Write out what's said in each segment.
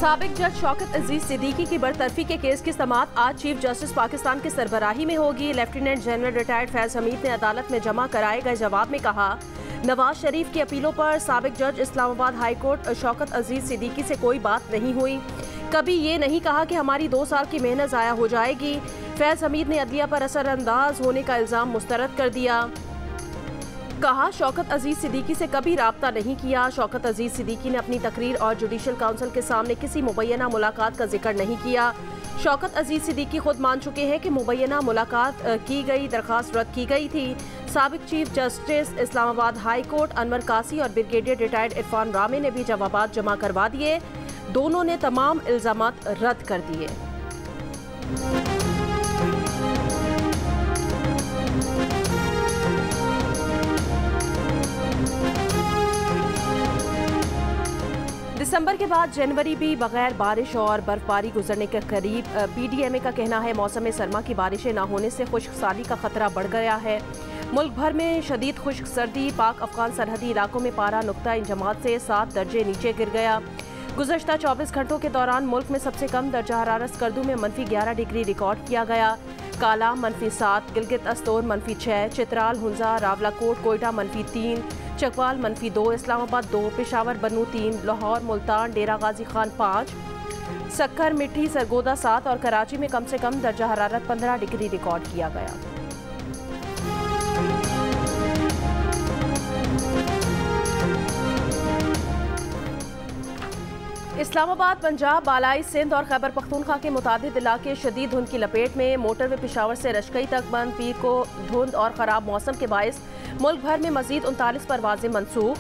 साबिक जज शौकत अजीज सिद्दीकी की बरतरफी के केस की समाअत आज चीफ जस्टिस पाकिस्तान की सरबराही में होगी। Lieutenant general retired Faiz Hamid ने अदालत में जमा कराए गए जवाब में कहा, नवाज शरीफ की अपीलों पर साबिक जज इस्लामाबाद हाई कोर्ट शौकत अजीज सिद्दीकी से कोई बात नहीं हुई। कभी ये नहीं कहा कि हमारी 2 साल की मेहनत ज़ाया हो जाएगी। फैज हमीद ने अदलिया पर असरअंदाज होने का इल्ज़ाम मुस्तरद कर दिया। कहा, शौकत अजीज सिद्दीकी से कभी राब्ता नहीं किया। शौकत अजीज सिद्दीकी ने अपनी तकरीर और जुडिशल काउंसिल के सामने किसी मुबैना मुलाकात का जिक्र नहीं किया। शौकत अजीज सिद्दीकी खुद मान चुके हैं कि मुबैना मुलाकात की गई दरख्वास्त रद्द की गई थी। साबिक chief justice Islamabad high court Anwar कासी और ब्रिगेडियर रिटायर्ड इरफान रामे ने भी जवाबात जमा करवा दिए। दोनों ने तमाम इल्जामात रद्द कर दिए। दिसंबर के बाद जनवरी भी बगैर बारिश और बर्फबारी गुजरने के करीब। PDMA का कहना है मौसम सरमा की बारिशें न होने से खुश्कसाली का खतरा बढ़ गया है। मुल्क भर में शदीद खुश्क सर्दी। पाक अफगान सरहदी इलाकों में पारा नुक्ता इंजमात से 7 दर्जे नीचे गिर गया। गुज़श्ता 24 घंटों के दौरान मुल्क में सबसे कम दर्जा हरारत स्कर्दू में -11 डिग्री रिकॉर्ड किया गया। काला -7, गिलगित अस्तोर -6, चित्राल, हुंजा, रावलाकोट, कोयटा -3, चकवाल -2, इस्लामाबाद 2, पेशावर बनू 3, लाहौर, मुल्तान, डेरा गाजी खान 5, सक्कर, मिठी, सरगोदा 7 और कराची में कम से कम दर्जा हरारत 15 डिग्री रिकॉर्ड किया गया। इस्लामाबाद, पंजाब, बालाई सिंध और खैबर पख्तूनख्वा के मुतादिद इलाके शदीद धुंध की लपेट में। मोटरवे पेशावर से रशकई तक बंद। पीर को धुंध और ख़राब मौसम के बायस मुल्क भर में मजीद 39 परवाजें मनसूख।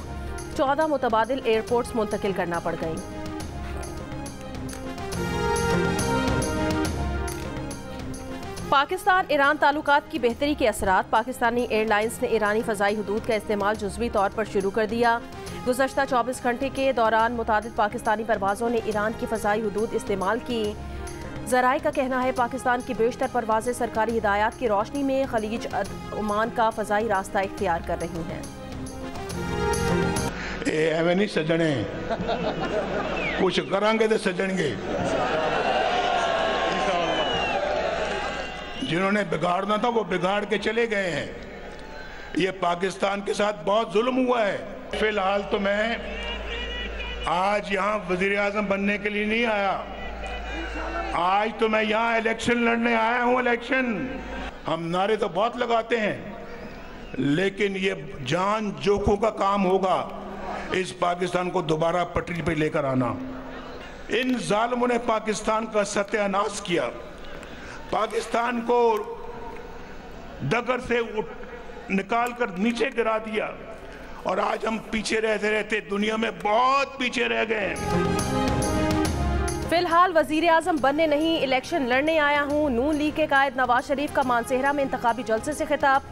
14 मुतबादिल एयरपोर्ट्स मुंतकिल करना पड़ गईं। पाकिस्तान ईरान ताल्लुकात की बेहतरी के असरात। पाकिस्तानी एयरलाइंस ने ईरानी फ़ज़ाई हदूद का इस्तेमाल जुज़वी तौर पर शुरू कर दिया। गुज़श्ता 24 घंटे के दौरान मुतादिद पाकिस्तानी परवाज़ों ने ईरान की फ़ज़ाई हदूद इस्तेमाल की। ज़राए का कहना है पाकिस्तान की बेशतर परवाज़ें सरकारी हिदायत की रोशनी में खलीज ओमान का फ़ज़ाई रास्ता इख्तियार कर रही हैं। एवें नहीं सजने, कुछ करांगे तो सजणगे। जिन्होंने बिगाड़ना था वो बिगाड़ के चले गए हैं। ये पाकिस्तान के साथ बहुत जुल्म हुआ है। फिलहाल तो मैं आज यहाँ वज़ीर आज़म बनने के लिए नहीं आया। आज तो मैं यहाँ इलेक्शन लड़ने आया हूँ। इलेक्शन हम नारे तो बहुत लगाते हैं, लेकिन ये जान जोखों का काम होगा इस पाकिस्तान को दोबारा पटरी पे लेकर आना। इन जालिमों ने पाकिस्तान का सत्यानाश किया, पाकिस्तान को डगर से निकाल कर नीचे गिरा दिया और आज हम पीछे रहते रहते दुनिया में बहुत पीछे रह गए हैं। फिलहाल वजीर आजम बनने नहीं, इलेक्शन लड़ने आया हूँ। नून लीग के कायद नवाज शरीफ का मानसेहरा में इंतखाबी जलसे से खिताब।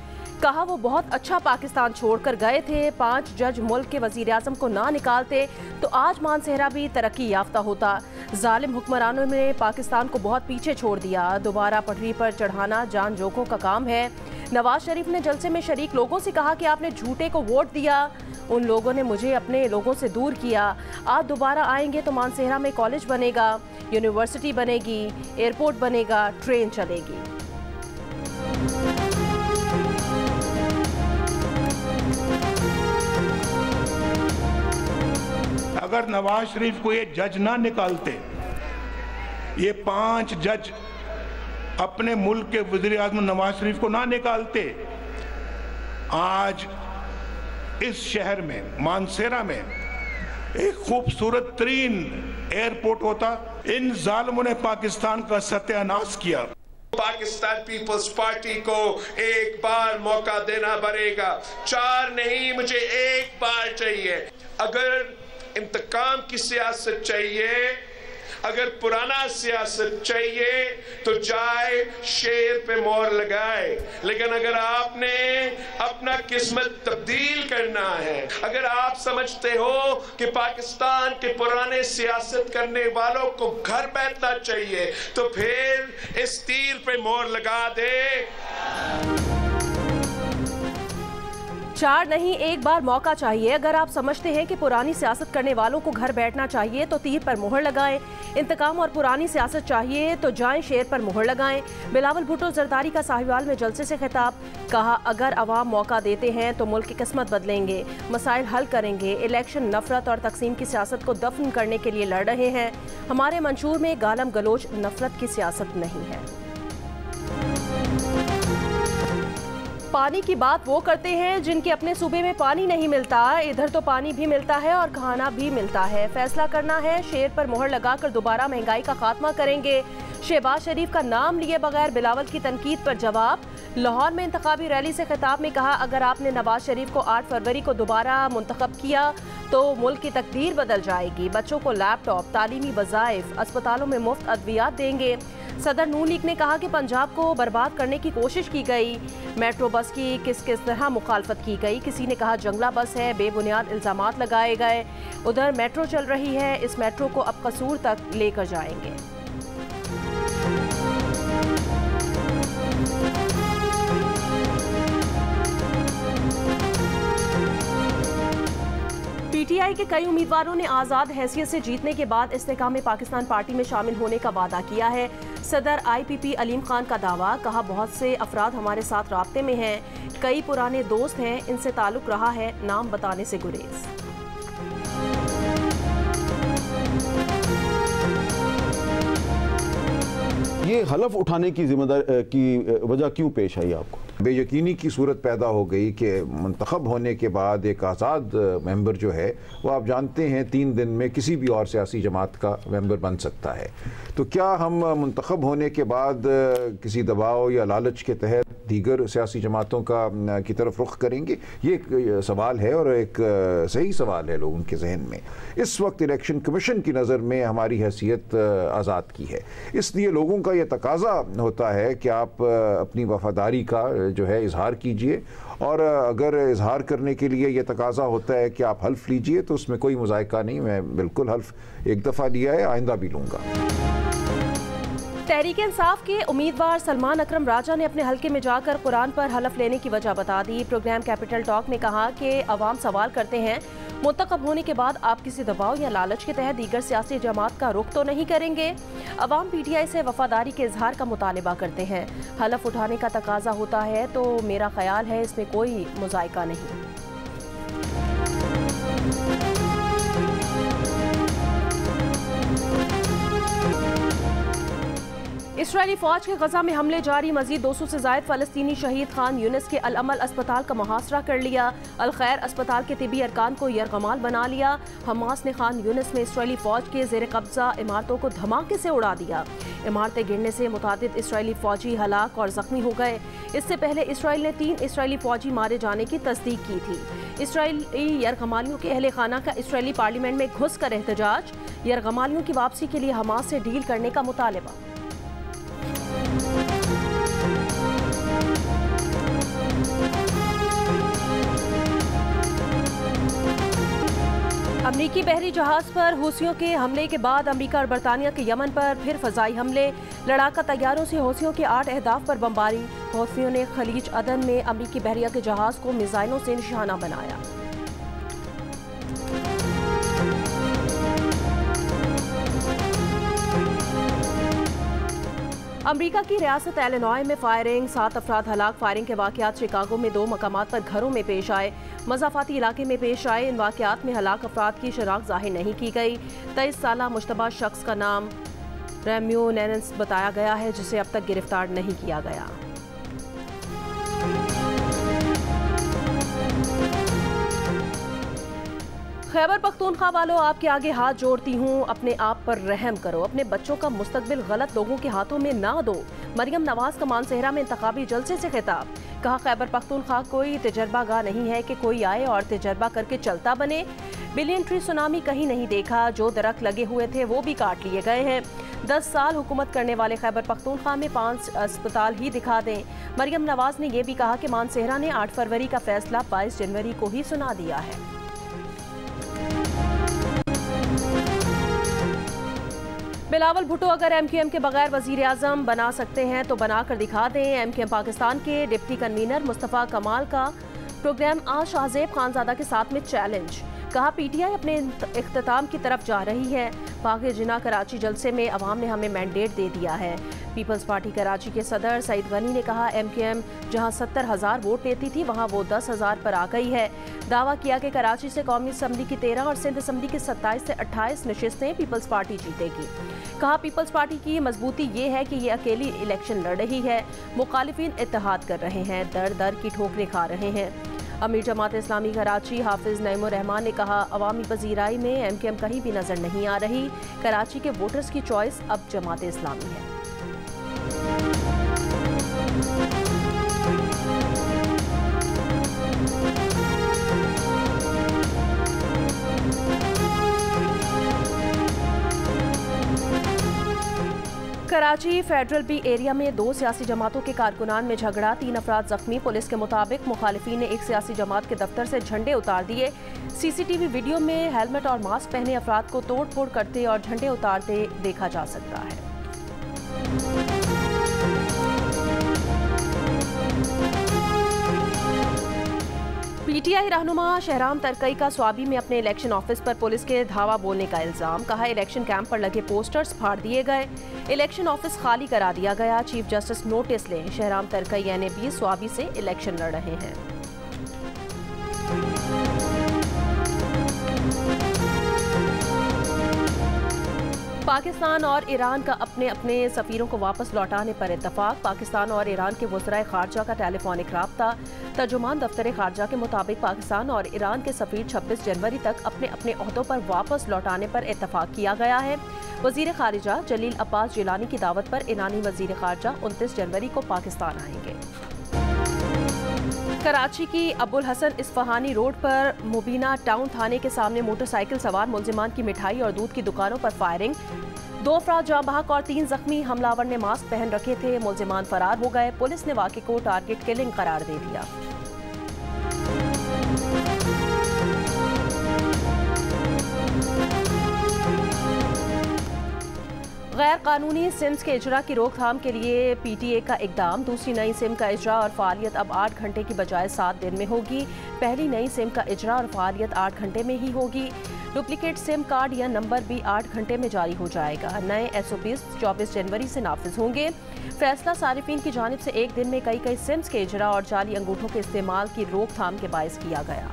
कहा, वो बहुत अच्छा पाकिस्तान छोड़कर गए थे। 5 जज मुल्क के वजीर आजम को ना निकालते तो आज मानसेहरा भी तरक्की याफ्ता होता। जालिम हुक्मरानों ने पाकिस्तान को बहुत पीछे छोड़ दिया। दोबारा पटरी पर चढ़ाना जान जोखों का काम है। नवाज शरीफ ने जलसे में शरीक लोगों से कहा कि आपने झूठे को वोट दिया, उन लोगों ने मुझे अपने लोगों से दूर किया। आज दोबारा आएंगे तो मानसेहरा में कॉलेज बनेगा, यूनिवर्सिटी बनेगी, एयरपोर्ट बनेगा, ट्रेन चलेगी। अगर नवाज शरीफ को ये जज ना निकालते, ये 5 जज अपने मुल्क के वज़ीर आज़म नवाज शरीफ को ना निकालते, आज इस शहर में मानसेरा में एक खूबसूरत तरीन एयरपोर्ट होता। इन जालिमों ने पाकिस्तान का सत्यानाश किया। पाकिस्तान पीपल्स पार्टी को एक बार मौका देना पड़ेगा। 4 नहीं, मुझे एक बार चाहिए। अगर इंतकाम की सियासत चाहिए, अगर पुराना सियासत चाहिए तो जाए शेर पे मोहर लगाए। लेकिन अगर आपने अपना किस्मत तब्दील करना है, अगर आप समझते हो कि पाकिस्तान के पुराने सियासत करने वालों को घर बैठना चाहिए, तो फिर इस तीर पे मोहर लगा दे। 4 नहीं, एक बार मौका चाहिए। अगर आप समझते हैं कि पुरानी सियासत करने वालों को घर बैठना चाहिए तो तीर पर मुहर लगाएं। इंतकाम और पुरानी सियासत चाहिए तो जाएं शेर पर मुहर लगाएं। बिलावल भुट्टो जरदारी का साहिवाल में जलसे से खिताब। कहा, अगर अवाम मौका देते हैं तो मुल्क की किस्मत बदलेंगे, मसाइल हल करेंगे। इलेक्शन नफरत और तकसीम की सियासत को दफन करने के लिए लड़ रहे हैं। हमारे मंशूर में गालम गलोच नफरत की सियासत नहीं है। पानी की बात वो करते हैं जिनके अपने सूबे में पानी नहीं मिलता। इधर तो पानी भी मिलता है और खाना भी मिलता है। फैसला करना है, शेर पर मुहर लगाकर दोबारा महंगाई का खात्मा करेंगे। शहबाज शरीफ का नाम लिए बगैर बिलावल की तनकीद पर जवाब। लाहौर में इंतखाबी रैली से खिताब में कहा, अगर आपने नवाज शरीफ को 8 फरवरी को दोबारा मुंतखब किया तो मुल्क की तकदीर बदल जाएगी। बच्चों को लैपटॉप, तालीमी वज़ाइफ, अस्पतालों में मुफ्त अद्वियात देंगे। सदर नून लीग ने कहा कि पंजाब को बर्बाद करने की कोशिश की गई। मेट्रो बस की किस तरह मुखालफत की गई। किसी ने कहा जंगला बस है, बेबुनियाद इल्जामात लगाए गए। उधर मेट्रो चल रही है, इस मेट्रो को अब कसूर तक लेकर जाएंगे। पीटीआई के कई उम्मीदवारों ने आज़ाद हैसियत से जीतने के बाद इस्तेकाम पाकिस्तान पार्टी में शामिल होने का वादा किया है। सदर IPP अलीम खान का दावा। कहा, बहुत से अफराद हमारे साथ राब्ते में हैं, कई पुराने दोस्त हैं, इनसे ताल्लुक रहा है, नाम बताने से गुरेज। ये हलफ उठाने की जिम्मेदारी की वजह क्यों पेश आई आपको? बेयकीनी की सूरत पैदा हो गई कि मुंतखब होने के बाद एक आज़ाद मेंबर जो है वो आप जानते हैं 3 दिन में किसी भी और सियासी जमात का मेंबर बन सकता है। तो क्या हम मुंतखब होने के बाद किसी दबाव या लालच के तहत दीगर सियासी जमातों की तरफ रुख करेंगे? ये एक सवाल है और एक सही सवाल है लोगों के जहन में। इस वक्त इलेक्शन कमीशन की नज़र में हमारी हैसियत आज़ाद की है, इसलिए लोगों का ये तकाजा होता है कि आप अपनी वफादारी का जो है इजहार कीजिए, और अगर इजहार करने के लिए ये तकाजा होता है कि आप हल्फ लीजिए तो उसमें कोई मुज़ायका नहीं। मैं बिल्कुल हल्फ एक दफ़ा लिया है, आइंदा भी लूँगा। तहरीक इंसाफ के उम्मीदवार सलमान अकरम राजा ने अपने हलके में जाकर कुरान पर हलफ लेने की वजह बता दी। प्रोग्राम कैपिटल टॉक में कहा कि अवाम सवाल करते हैं, मुंतखब होने के बाद आप किसी दबाव या लालच के तहत दीगर सियासी जमात का रुख तो नहीं करेंगे? अवाम PTI से वफादारी के इजहार का मुतालबा करते हैं। हलफ उठाने का तकाजा होता है तो मेरा ख्याल है इसमें कोई मुज़ायका नहीं। इस्राएली फौज के गजा में हमले जारी। मजीद 200 से ज़ायद फ़लस्तीनी शहीद। खान यूनिस के अल अमल अस्पताल का मुहासरा कर लिया। अल खैर अस्पताल के तिबी अरकान को यरगमाल बना लिया। हमास ने खान यूनिस में इस्राएली फौज के ज़ेर कब्जा इमारतों को धमाके से उड़ा दिया। इमारतें गिरने से मुतादिद इस्राएली फौजी हलाक और जख्मी हो गए। इससे पहले इसराइल ने 3 इस्राएली फौजी मारे जाने की तस्दीक की थी। इसराइली यरगमालियों के अहले खाना का इसराइली पार्लियामेंट में घुस कर एहतजाज। यरगमालियों की वापसी के लिए हमास से डील करने का मुतालबा। अमरीकी बहरी जहाज पर हूसियों के हमले के बाद अमरीका और बरतानिया के यमन पर फिर फजाई हमले। लड़ाका तैयारों से हूसियों के 8 अहदाफ पर बमबारी। हूसियों ने खलीज अदन में अमरीकी बहरिया के जहाज को मिसाइलों से निशाना बनाया। अमरीका की रियासत इलिनॉय में फायरिंग, 7 अफराद हलाक। फायरिंग के वाकयात शिकागो में 2 मकामात पर घरों में पेश आए। मज़ाफ़ाती इलाके में पेश आए इन वाकयात में हलाक अफराद की शनाख्त ज़ाहिर नहीं की गई। 23 साला मुश्तबा शख्स का नाम रेम्यो नेनेंस बताया गया है, जिसे अब तक गिरफ्तार नहीं किया गया। खैबर पख्तूनख्वा वालों, आपके आगे हाथ जोड़ती हूँ, अपने आप पर रहम करो। अपने बच्चों का मुस्तकबिल गलत लोगों के हाथों में ना दो। मरियम नवाज का मानसेहरा में इंतखाबी जलसे से खिताब। कहा, खैबर पख्तूनख्वा कोई तजर्बा गाह नहीं है कि कोई आए और तजर्बा करके चलता बने। बिलियन ट्री सुनामी कहीं नहीं देखा। जो दरख्त लगे हुए थे वो भी काट लिए गए हैं। 10 साल हुकूमत करने वाले खैबर पख्तूनख्वा में 5 अस्पताल ही दिखा दें। मरियम नवाज ने यह भी कहा कि मानसेहरा ने 8 फरवरी का फैसला 22 जनवरी को ही सुना दिया है। बिलावल भुट्टो, अगर MQM के बगैर वजीर आजम बना सकते हैं तो बना कर दिखा दें। MQM पाकिस्तान के डिप्टी कन्वीनर मुस्तफ़ा कमाल का प्रोग्राम आज शाहजेब खानजादा के साथ में चैलेंज। कहा पीटीआई अपने इख्तिताम की तरफ जा रही है। पाक जिना कराची जलसे में अवाम ने हमें मैंडेट दे दिया है। पीपल्स पार्टी कराची के सदर सईद गनी ने कहा एमकेएम जहां 70,000 वोट लेती थी वहां वो 10,000 पर आ गई है। दावा किया कि कराची से कौमी असम्बली की 13 और सिंध असम्बली की 27 से 28 नशिस्तें पीपल्स पार्टी जीतेगी। कहा पीपल्स पार्टी की मजबूती ये है कि ये अकेली इलेक्शन लड़ रही है। मुखालिफिन इत्तेहाद कर रहे हैं, दर दर की ठोकरें खा रहे हैं। अमीर जमात इस्लामी कराची हाफिज नईमुर रहमान ने कहा अवामी पजीराई में एमकेएम कहीं भी नजर नहीं आ रही। कराची के वोटर्स की चॉइस अब जमात इस्लामी है। कराची फेडरल बी एरिया में 2 सियासी जमातों के कारकुनान में झगड़ा, 3 अफराद जख्मी। पुलिस के मुताबिक मुखालिफिन ने एक सियासी जमात के दफ्तर से झंडे उतार दिए। सीसीटीवी वीडियो में हेलमेट और मास्क पहने अफराद को तोड़ फोड़ करते और झंडे उतारते देखा जा सकता है। पीटीआई रहनुमा शहराम तरकई का स्वाबी में अपने इलेक्शन ऑफिस पर पुलिस के धावा बोलने का इल्जाम। कहा इलेक्शन कैंप पर लगे पोस्टर्स फाड़ दिए गए, इलेक्शन ऑफिस खाली करा दिया गया। चीफ जस्टिस नोटिस लें, शहराम तरकई यानी 20 स्वाबी से इलेक्शन लड़ रहे हैं। पाकिस्तान और ईरान का अपने अपने सफीरों को वापस लौटाने पर इत्तफाक। पाकिस्तान और ईरान के वज़राए ख़ारजा का टेलीफोनिक राब्ता। तर्जुमान दफ्तर ख़ारजा के मुताबिक पाकिस्तान और ईरान के सफीर 26 जनवरी तक अपने अपने ओहदों पर वापस लौटाने पर इत्तफाक किया गया है। वज़ीर ख़ारिजा जलील अब्बास जिलानी की दावत पर ईरानी वज़ीर ख़ारजा 29 जनवरी को पाकिस्तान आएंगे। कराची की अबुल हसन इस्फहानी रोड पर मुबीना टाउन थाने के सामने मोटरसाइकिल सवार मुलजिमान की मिठाई और दूध की दुकानों पर फायरिंग। 2 अफराद जाँ बहक और 3 जख्मी। हमलावर ने मास्क पहन रखे थे, मुलजिमान फरार हो गए। पुलिस ने वाक़े को टारगेट किलिंग करार दे दिया। गैर कानूनी सिम्स के इजरा की रोकथाम के लिए पीटीए का इकदाम। दूसरी नई सिम का इजरा और फ़ालियत अब 8 घंटे की बजाय 7 दिन में होगी। पहली नई सिम का इजरा और फ़ालियत 8 घंटे में ही होगी। डुप्लीकेट सिम कार्ड या नंबर भी 8 घंटे में जारी हो जाएगा। नए SOPs 24 जनवरी से नाफिज होंगे। फैसला सारिफिन की जानिब से एक दिन में कई सिम्स के इजरा और जाली अंगूठों के इस्तेमाल की रोकथाम के बायस किया गया।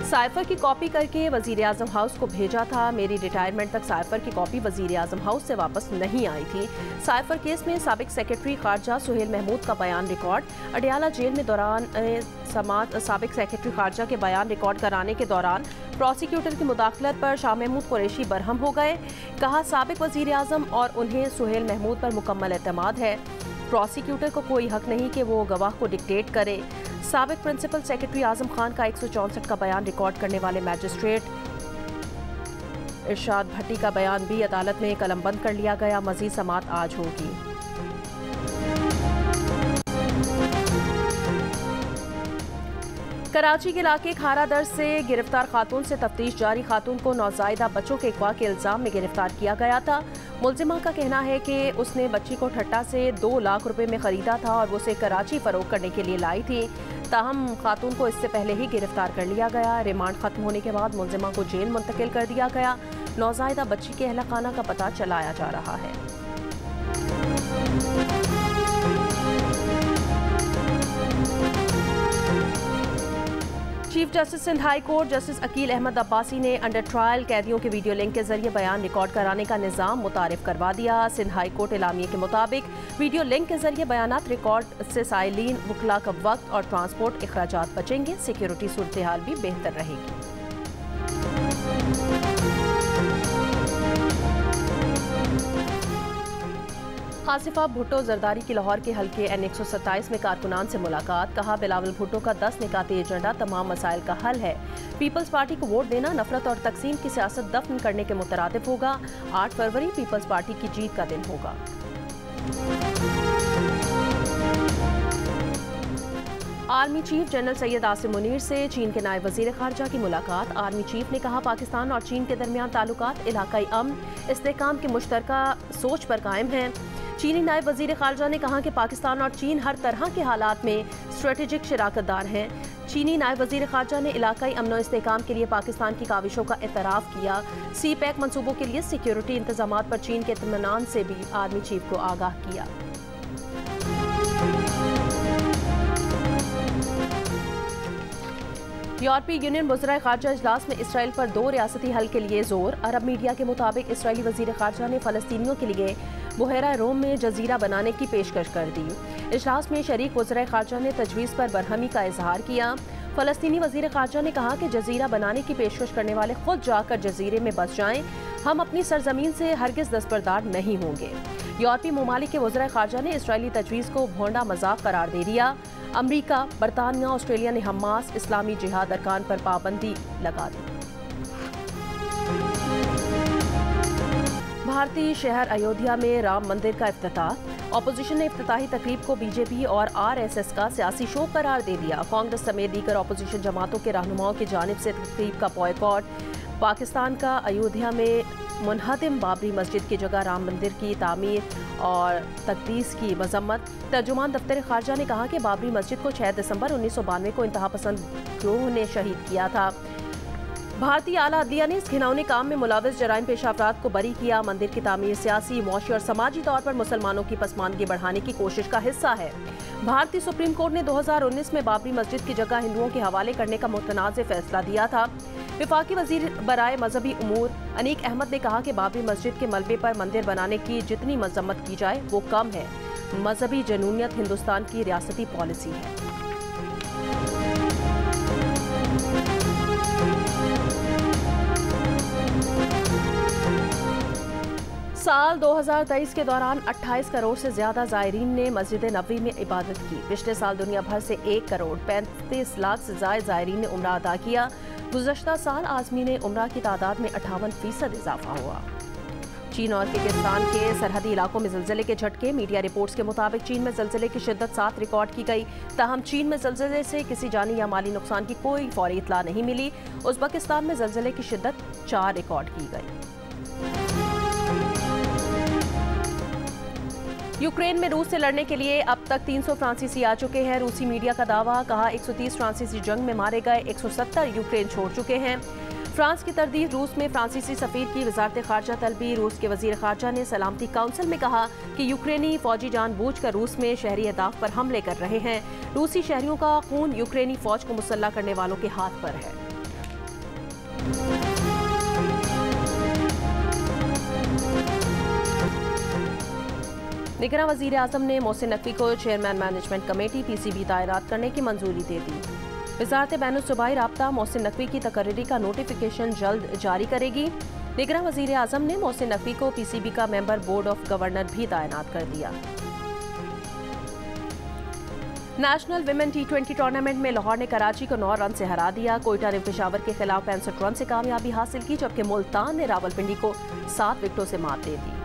साइफर की कॉपी करके वजीर आजम हाउस को भेजा था। मेरी रिटायरमेंट तक साइफर की कॉपी वजीर आजम हाउस से वापस नहीं आई थी। साइफर केस में साबिक सेक्रेटरी खारजा सुहेल महमूद का बयान रिकॉर्ड। अडियाला जेल में दौरान साबिक सेक्रेटरी खारजा के बयान रिकॉर्ड कराने के दौरान प्रोसिक्यूटर की मुदाखलत पर शाह महमूद कुरैशी बरहम हो गए। कहा साबिक वजीर आजम और उन्हें सुहेल महमूद पर मुकम्मल एतमाद है। प्रोसिक्यूटर को कोई हक नहीं कि वो गवाह को डिक्टेट करे। साबिक प्रिंसिपल सेक्रेटरी आजम खान का 164 का बयान रिकॉर्ड करने वाले मैजिस्ट्रेट इरशाद भट्टी का बयान भी अदालत में कलमबंद कर लिया गया। मजीद समाअत आज होगी। कराची के इलाके खारा दर्ज से गिरफ्तार खातून से तफ्तीश जारी। खातून को नौजायदा बच्चों के अगवा के इल्जाम में गिरफ्तार किया गया था। मुलजिमा का कहना है कि उसने बच्ची को ठट्टा से 2 लाख रुपए में खरीदा था और उसे कराची फरोख्त करने के लिए लाई थी। ताहम खातून को इससे पहले ही गिरफ्तार कर लिया गया। रिमांड खत्म होने के बाद मुलजिमा को जेल मुंतकिल कर दिया गया। नौजायदा बच्ची के अहल खाना का पता चलाया जा रहा है। Chief justice Sindh high court justice Aqeel Ahmed Abbasi ने अंडर ट्रायल कैदियों के वीडियो लिंक के जरिए बयान रिकॉर्ड कराने का निज़ाम मुतारिफ करवा दिया। सिंध हाई कोर्ट एलामिये के मुताबिक वीडियो लिंक के जरिए बयानात रिकॉर्ड से साइलिन वकला का वक्त और ट्रांसपोर्ट अखराजात बचेंगे। सिक्योरिटी सूरत हाल भी बेहतर रहेगी। आसिफा भुट्टो जरदारी की लाहौर के हल्के N127 में कारकुनान से मुलाकात। कहा बिलावल भुट्टो का 10 निकाती एजेंडा तमाम मसाइल का हल है। पीपल्स पार्टी को वोट देना नफरत और तकसीम की सियासत दफन करने के मुतरादिफ होगा। 8 फरवरी पीपल्स पार्टी की जीत का दिन होगा। Army chief general Syed Asim Munir से चीन के नायब वजीर खारजा की मुलाकात। आर्मी चीफ ने कहा पाकिस्तान और चीन के दरमियान ताल्लुकात इलाकाई अमन इस्तेहकाम की मुश्तरका सोच पर कायम हैं। चीनी नायब वजीर खारजा ने कहा कि पाकिस्तान और चीन हर तरह के हालात में स्ट्रेटेजिक शराकतदार हैं। चीनी नायब वजीर खारजा ने इलाकाई अमन इस्तेहकाम के लिए पाकिस्तान की काविशों का एतराफ़ किया। सी पैक मनसूबों के लिए सिक्योरिटी इंतजामात पर चीन के इत्मीनान से भी आर्मी चीफ को आगाह किया। यूरोपीय यूनियन वज़ीर ख़ारजा इजलास में इसराइल पर 2 रियासती हल के लिए जोर। अरब मीडिया के मुताबिक इसराइली वज़ीर ख़ारजा ने फ़लस्तीनियों के लिए बुहेरा रोम में जजीरा बनाने की पेशकश कर दी। इजलास में शरीक वज़ीर ख़ारजा ने तजवीज़ पर बरहमी का इजहार किया। फ़लस्तीनी वज़ीर ख़ारजा ने कहा कि जजीरा बनाने की पेशकश करने वाले खुद जाकर जजीरे में बस जाएं। हम अपनी सरजमीन से हरगिज़ दस्तबरदार नहीं होंगे। यूरोपीय ममालिक के वज़ीर ख़ारजा ने इसराइली तजवीज़ को भोंडा मजाक करार दे दिया। अमरीका, बरतानिया, ऑस्ट्रेलिया ने हमास इस्लामी जिहाद अरकान पर पाबंदी लगा दी। भारतीय शहर अयोध्या में राम मंदिर का इफ्तिताह। ऑपोजिशन ने इफ्तिताही तकरीब को बीजेपी और आरएसएस का सियासी शो करार दे दिया। कांग्रेस समेत दीगर ऑपोजिशन जमातों के रहनुमाओं की जानिब से तकरीब का बॉयकॉट। पाकिस्तान का अयोध्या में मुनहदिम बाबरी मस्जिद की जगह राम मंदिर की तामीर और तकदीस की मजम्मत। तर्जुमान दफ्तर खारजा ने कहा कि बाबरी मस्जिद को 6 दिसंबर 1992 को इंतहापसंद गिरोह ने शहीद किया था। भारतीय आला अदलिया ने इस घिनौने काम में मुलविस जराइम पेशा अफराद को बरी किया। मंदिर की तामीर सियासी, मौशी और समाजी तौर पर मुसलमानों की पसमानगी बढ़ाने की कोशिश का हिस्सा है। भारतीय सुप्रीम कोर्ट ने 2019 में बाबरी मस्जिद की जगह हिंदुओं के हवाले करने का मुतनाज़ फैसला दिया था। विफाकी वजीर बराए मजहबी उमूर अनीक अहमद ने कहा कि बाबरी मस्जिद के मलबे पर मंदिर बनाने की जितनी मजम्मत की जाए वो कम है। मजहबी जनूनियत हिंदुस्तान की रियासती पॉलिसी है। साल 2023 के दौरान 28 करोड़ से ज्यादा ज़ायरीन ने मस्जिद नबवी में इबादत की। पिछले साल दुनिया भर से 1 करोड़ 35 लाख से ज्यादा ज़ायरीन ने उम्रा अदा किया। गुज़श्ता साल आज़मीन उम्रा की तादाद में 58% इजाफा हुआ। चीन और किर्गिस्तान के सरहदी इलाकों में ज़लज़ले के झटके। मीडिया रिपोर्ट्स के मुताबिक चीन में ज़लज़ले की शिद्दत 7 रिकॉर्ड की गई। ताहम चीन में ज़लज़ले से किसी जानी या माली नुकसान की कोई फौरी इतला नहीं मिली। उज़्बेकिस्तान में ज़लज़ले की शिद्दत 4 रिकॉर्ड की गई। यूक्रेन में रूस से लड़ने के लिए अब तक 300 फ्रांसीसी आ चुके हैं। रूसी मीडिया का दावा। कहा 130 फ्रांसीसी जंग में मारे गए, 170 यूक्रेन छोड़ चुके हैं। फ्रांस की तरदीद रूस में फ्रांसीसी सफीर की वजारत खारजा तलबी। रूस के वजीर खारजा ने सलामती काउंसिल में कहा कि यूक्रेनी फौजी जानबूझकर रूस में शहरी अहदाफ पर हमले कर रहे हैं। रूसी शहरियों का खून यूक्रेनी फौज को मुसल्लह करने वालों के हाथ पर है। निगरान वज़ीर आज़म ने मोहसिन नकवी को चेयरमैन मैनेजमेंट कमेटी PCB तैनात करने की मंजूरी दे दी। वज़ारत बैनुल-सूबाई राब्ता मोहसिन नकवी की तकर्री का नोटिफिकेशन जल्द जारी करेगी। निगरान वज़ीर आज़म ने मोहसिन नकवी को PCB का मेंबर बोर्ड ऑफ गवर्नर भी तैनात कर दिया। नेशनल विमेन T20 टूर्नामेंट में लाहौर ने कराची को 9 रन से हरा दिया। कोयटा ने पेशावर के खिलाफ 65 रन से कामयाबी हासिल की, जबकि मुल्तान ने रावलपिंडी को 7 विकेटों से मात दे दी।